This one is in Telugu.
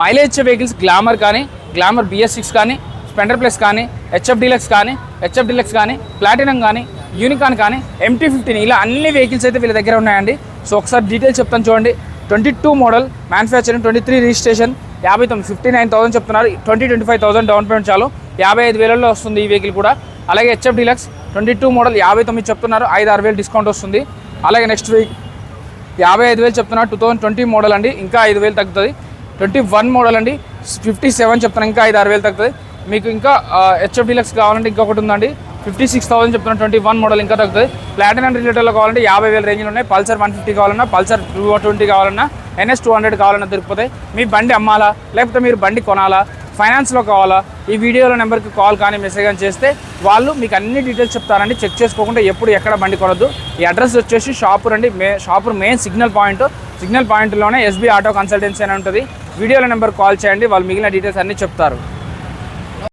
మైలేజ్ ఇచ్చే వెహికల్స్ గ్లామర్ కానీ, గ్లామర్ BS6 కానీ, స్ప్లెండర్ ప్లస్ కానీ, HF డీలక్స్ కానీ, ప్లాటినం కానీ, యూనికాన్ కానీ, MT-15 ఇలా అన్ని వెహికల్స్ అయితే వీళ్ళ దగ్గర ఉన్నాయండి. సో ఒకసారి డీటెయిల్స్ చెప్తాను చూడండి. 22 మోడల్, మ్యానుఫ్యాక్చరింగ్ 23 రిజిస్ట్రేషన్, 59 చెప్తున్నారు. 25,000 డౌన్ పేమెంట్ చాలు, 55,000లో వస్తుంది ఈ వెహికల్ కూడా. అలాగే HF డీలక్స్ 22 మోడల్ 59 చెప్తున్నారు, 5-6,000 డిస్కౌంట్ వస్తుంది. అలాగే నెక్స్ట్ వెహికల్ 55,000 చెప్తున్నారు, 2020 మోడల్ అండి, ఇంకా 5,000 తగ్గుతుంది. 21 మోడల్ అండి, 57 చెప్తున్నారు, ఇంకా 5-6,000 తగ్గుతుంది. మీకు ఇంకా HF డీలక్స్ కావాలంటే ఇంకొకటి ఉందండి, 56,000 చెప్తున్నారు, 21 మోడల్ ఇంకా తగ్గుతుంది. ప్లాటినం రిలేటర్లో కావాలంటే 50,000 రేంజ్లో ఉన్నాయి. పల్సర్ 150 కావాలన్నా, పల్సర్ 220 కావాలన్నా, NS 200 కావాలన్నా దొరికిపోతాయి. మీ బండి అమ్మాలా లేకపోతే మీరు బండి కొనాలా, ఫైనాన్స్లో కావాలా, ఈ వీడియోలో నెంబర్కి కాల్ కానీ మెసేజ్ కానీ చేస్తే వాళ్ళు మీకు అన్ని డీటెయిల్స్ చెప్తారండి. చెక్ చేసుకోకుండా ఎప్పుడు ఎక్కడ బండి కొనద్దు. ఈ అడ్రస్ వచ్చేసి షాపూర్ అండి, షాపూర్ మెయిన్ సిగ్నల్ పాయింట్లోనే SB ఆటో కన్సల్టెన్సీ అని ఉంటుంది. వీడియోలో నెంబర్ కాల్ చేయండి, వాళ్ళు మిగిలిన డీటెయిల్స్ అన్నీ చెప్తారు.